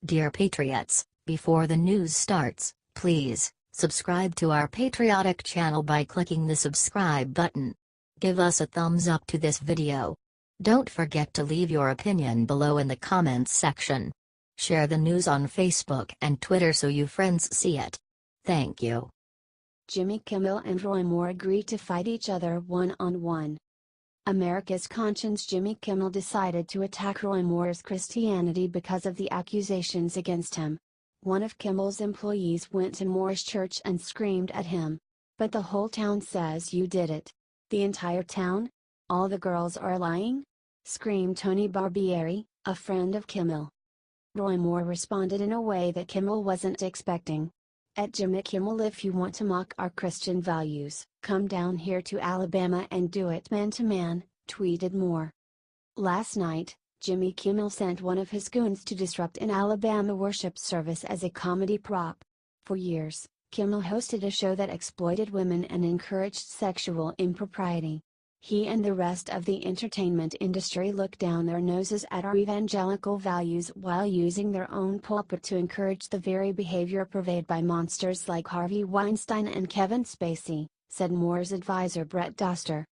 Dear Patriots, before the news starts, please subscribe to our patriotic channel by clicking the subscribe button. Give us a thumbs up to this video. Don't forget to leave your opinion below in the comments section. Share the news on Facebook and Twitter so you friends see it. Thank you. Jimmy Kimmel and Roy Moore agree to fight each other one-on-one. America's conscience Jimmy Kimmel decided to attack Roy Moore's Christianity because of the accusations against him. One of Kimmel's employees went to Moore's church and screamed at him. "But the whole town says you did it." "The entire town? All the girls are lying?" screamed Tony Barbieri, a friend of Kimmel. Roy Moore responded in a way that Kimmel wasn't expecting. "At Jimmy Kimmel, if you want to mock our Christian values, come down here to Alabama and do it man to man," tweeted Moore. Last night, Jimmy Kimmel sent one of his goons to disrupt an Alabama worship service as a comedy prop. For years, Kimmel hosted a show that exploited women and encouraged sexual impropriety. He and the rest of the entertainment industry look down their noses at our evangelical values while using their own pulpit to encourage the very behavior purveyed by monsters like Harvey Weinstein and Kevin Spacey, said Moore's advisor Brett Doster.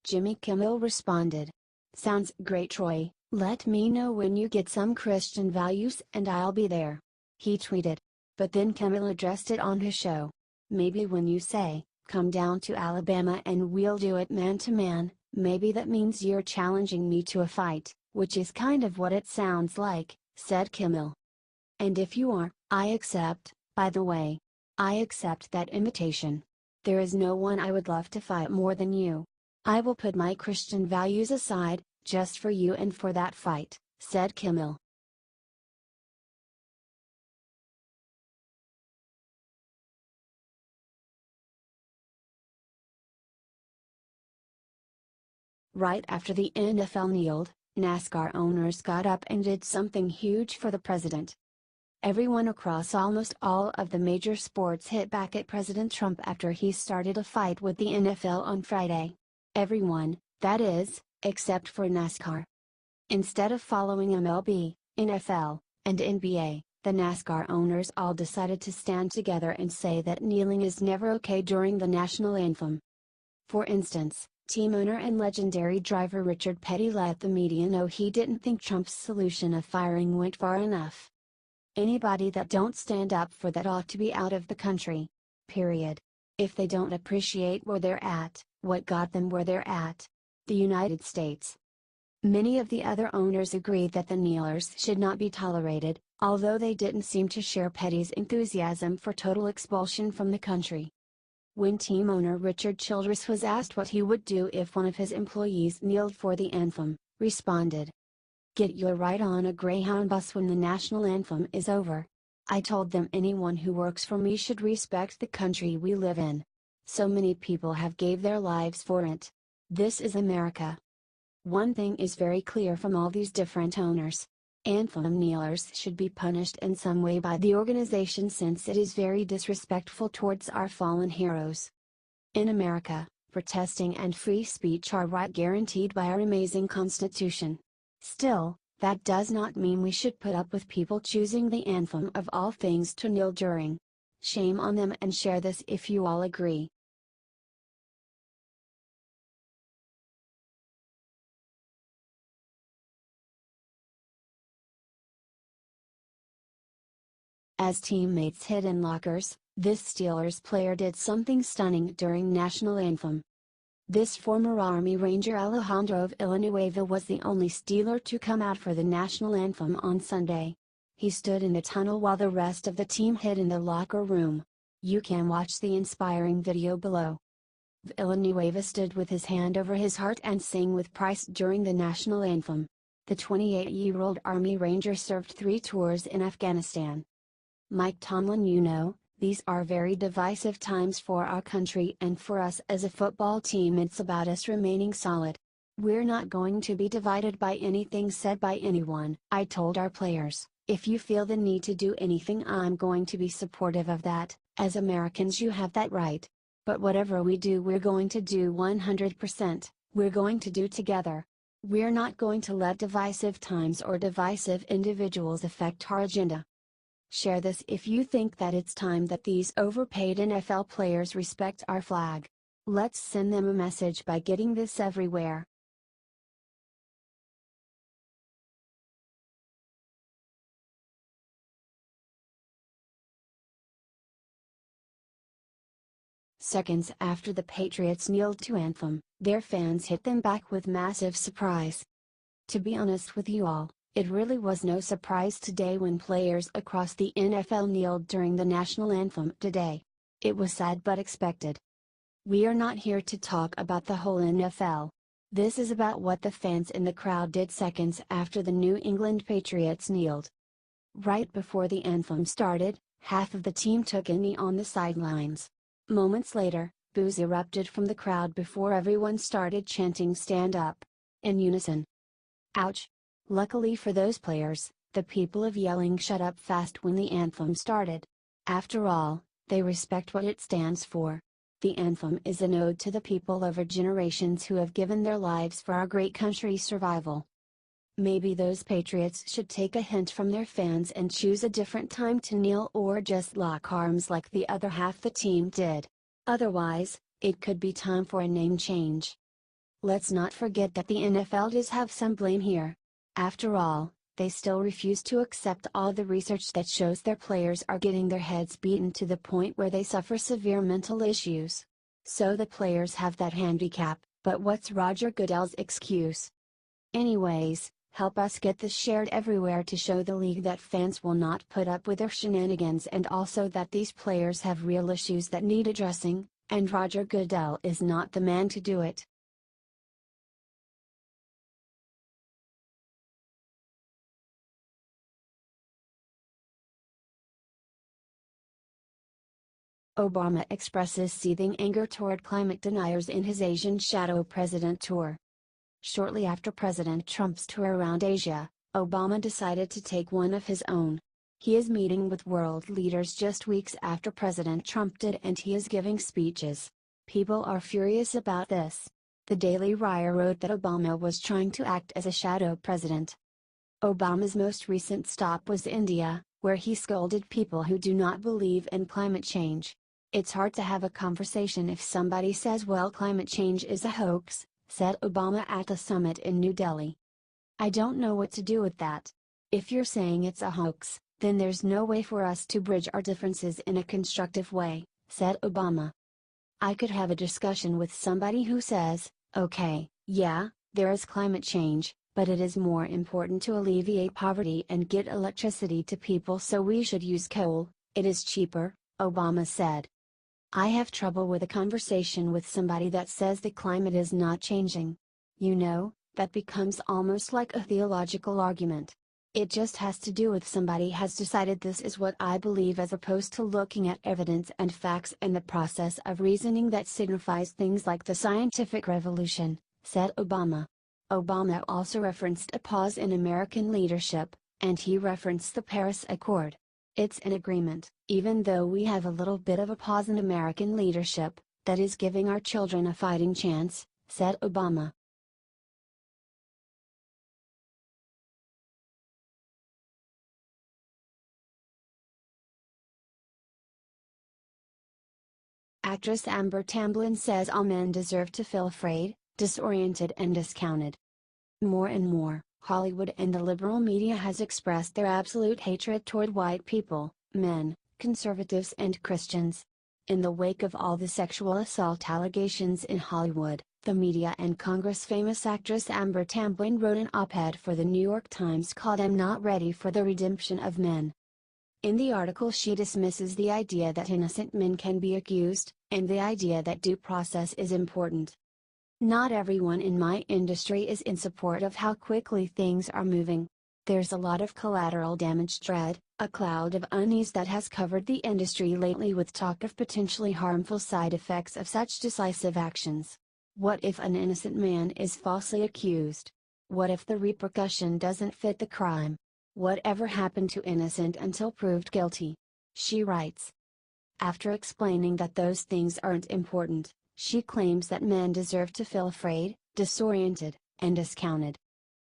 Jimmy Kimmel responded, "Sounds great, Troy, let me know when you get some Christian values and I'll be there," he tweeted. But then Kimmel addressed it on his show. "Maybe when you say, 'Come down to Alabama and we'll do it man to man,' maybe that means you're challenging me to a fight, which is kind of what it sounds like," said Kimmel. "And if you are, I accept, by the way. I accept that invitation. There is no one I would love to fight more than you. I will put my Christian values aside, just for you and for that fight," said Kimmel. Right after the NFL kneeled, NASCAR owners got up and did something huge for the president. Everyone across almost all of the major sports hit back at President Trump after he started a fight with the NFL on Friday. Everyone, that is, except for NASCAR. Instead of following MLB, NFL, and NBA, the NASCAR owners all decided to stand together and say that kneeling is never okay during the national anthem. For instance, team owner and legendary driver Richard Petty let the media know he didn't think Trump's solution of firing went far enough. "Anybody that don't stand up for that ought to be out of the country. Period. If they don't appreciate where they're at, what got them where they're at? The United States." Many of the other owners agreed that the kneelers should not be tolerated, although they didn't seem to share Petty's enthusiasm for total expulsion from the country. When team owner Richard Childress was asked what he would do if one of his employees kneeled for the anthem, responded, "Get your ride on a Greyhound bus when the national anthem is over. I told them anyone who works for me should respect the country we live in. So many people have gave their lives for it. This is America." One thing is very clear from all these different owners. Anthem kneelers should be punished in some way by the organization since it is very disrespectful towards our fallen heroes. In America, protesting and free speech are right guaranteed by our amazing Constitution. Still, that does not mean we should put up with people choosing the anthem of all things to kneel during. Shame on them, and share this if you all agree. As teammates hid in lockers, this Steelers player did something stunning during national anthem. This former Army Ranger Alejandro Villanueva was the only Steeler to come out for the national anthem on Sunday. He stood in the tunnel while the rest of the team hid in the locker room. You can watch the inspiring video below. Villanueva stood with his hand over his heart and sang with pride during the national anthem. The 28-year-old Army Ranger served 3 tours in Afghanistan. Mike Tamblyn, these are very divisive times for our country, and for us as a football team it's about us remaining solid. We're not going to be divided by anything said by anyone. I told our players, if you feel the need to do anything, I'm going to be supportive of that. As Americans you have that right. But whatever we do we're going to do 100%, we're going to do together. We're not going to let divisive times or divisive individuals affect our agenda. Share this if you think that it's time that these overpaid NFL players respect our flag. Let's send them a message by getting this everywhere. Seconds after the Patriots kneeled to anthem, their fans hit them back with massive surprise. To be honest with you all, it really was no surprise today when players across the NFL kneeled during the national anthem today. It was sad but expected. We are not here to talk about the whole NFL. This is about what the fans in the crowd did seconds after the New England Patriots kneeled. Right before the anthem started, half of the team took a knee on the sidelines. Moments later, boos erupted from the crowd before everyone started chanting "Stand up!" in unison. Ouch! Luckily for those players, the people of yelling shut up fast when the anthem started. After all, they respect what it stands for. The anthem is an ode to the people over generations who have given their lives for our great country's survival. Maybe those Patriots should take a hint from their fans and choose a different time to kneel or just lock arms like the other half the team did. Otherwise, it could be time for a name change. Let's not forget that the NFL does have some blame here. After all, they still refuse to accept all the research that shows their players are getting their heads beaten to the point where they suffer severe mental issues. So the players have that handicap, but what's Roger Goodell's excuse? Anyways, help us get this shared everywhere to show the league that fans will not put up with their shenanigans and also that these players have real issues that need addressing, and Roger Goodell is not the man to do it. Obama expresses seething anger toward climate deniers in his Asian Shadow President tour. Shortly after President Trump's tour around Asia, Obama decided to take one of his own. He is meeting with world leaders just weeks after President Trump did, and he is giving speeches. People are furious about this. The Daily Wire wrote that Obama was trying to act as a shadow president. Obama's most recent stop was India, where he scolded people who do not believe in climate change. It's hard to have a conversation if somebody says, "Well, climate change is a hoax," said Obama at a summit in New Delhi. "I don't know what to do with that. If you're saying it's a hoax, then there's no way for us to bridge our differences in a constructive way," said Obama. "I could have a discussion with somebody who says, okay, yeah, there is climate change, but it is more important to alleviate poverty and get electricity to people, so we should use coal, it is cheaper," Obama said. "I have trouble with a conversation with somebody that says the climate is not changing. You know, that becomes almost like a theological argument. It just has to do with somebody has decided this is what I believe as opposed to looking at evidence and facts and the process of reasoning that signifies things like the scientific revolution," said Obama. Obama also referenced a pause in American leadership, and he referenced the Paris Accord. "It's an agreement, even though we have a little bit of a pause in American leadership, that is giving our children a fighting chance," said Obama. Actress Amber Tamblyn says all men deserve to feel afraid, disoriented and discounted. More and more, Hollywood and the liberal media has expressed their absolute hatred toward white people, men, conservatives and Christians. In the wake of all the sexual assault allegations in Hollywood, the media and Congress, famous actress Amber Tamblyn wrote an op-ed for the New York Times called "I'm Not Ready for the Redemption of Men." In the article she dismisses the idea that innocent men can be accused, and the idea that due process is important. "Not everyone in my industry is in support of how quickly things are moving. There's a lot of collateral damage dread, a cloud of unease that has covered the industry lately with talk of potentially harmful side effects of such decisive actions. What if an innocent man is falsely accused? What if the repercussion doesn't fit the crime? Whatever happened to innocent until proved guilty?" she writes. After explaining that those things aren't important, she claims that men deserve to feel afraid, disoriented, and discounted.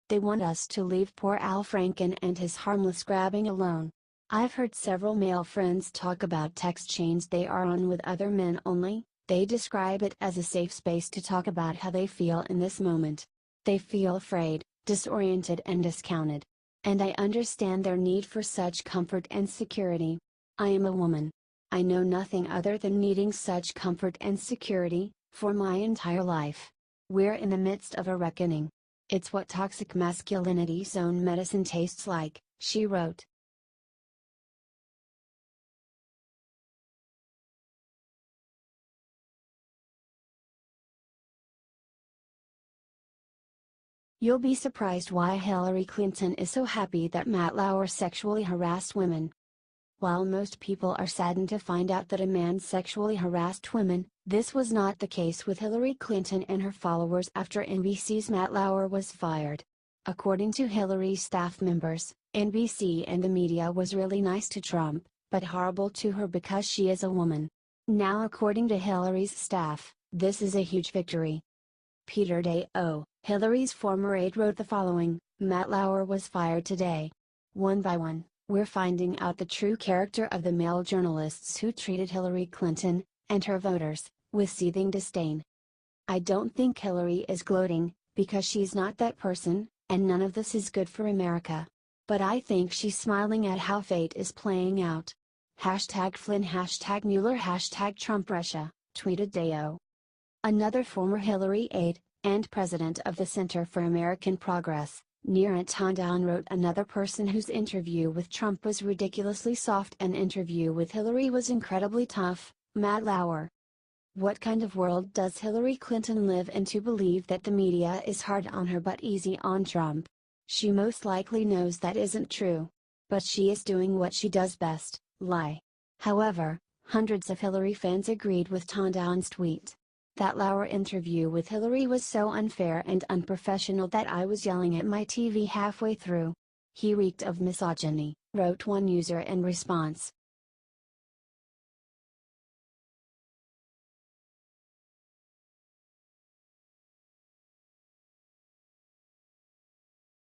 They want us to leave poor Al Franken and his harmless grabbing alone. I've heard several male friends talk about text chains they are on with other men only. They describe it as a safe space to talk about how they feel in this moment. They feel afraid, disoriented and discounted. And I understand their need for such comfort and security. I am a woman. I know nothing other than needing such comfort and security, for my entire life. We're in the midst of a reckoning. It's what toxic masculinity's own medicine tastes like, she wrote. You'll be surprised why Hillary Clinton is so happy that Matt Lauer sexually harassed women. While most people are saddened to find out that a man sexually harassed women, this was not the case with Hillary Clinton and her followers after NBC's Matt Lauer was fired. According to Hillary's staff members, NBC and the media was really nice to Trump, but horrible to her because she is a woman. Now, according to Hillary's staff, this is a huge victory. Peter Day-O, Hillary's former aide, wrote the following: Matt Lauer was fired today. One by one, we're finding out the true character of the male journalists who treated Hillary Clinton, and her voters, with seething disdain. I don't think Hillary is gloating, because she's not that person, and none of this is good for America. But I think she's smiling at how fate is playing out. #Flynn, #Mueller, #Trump Russia, tweeted Day-O. Another former Hillary aide, and president of the Center for American Progress, Neera Tanden, wrote another person whose interview with Trump was ridiculously soft and interview with Hillary was incredibly tough, Matt Lauer. What kind of world does Hillary Clinton live in to believe that the media is hard on her but easy on Trump? She most likely knows that isn't true. But she is doing what she does best, lie. However, hundreds of Hillary fans agreed with Tanden's tweet. That Lauer interview with Hillary was so unfair and unprofessional that I was yelling at my TV halfway through. He reeked of misogyny, wrote one user in response.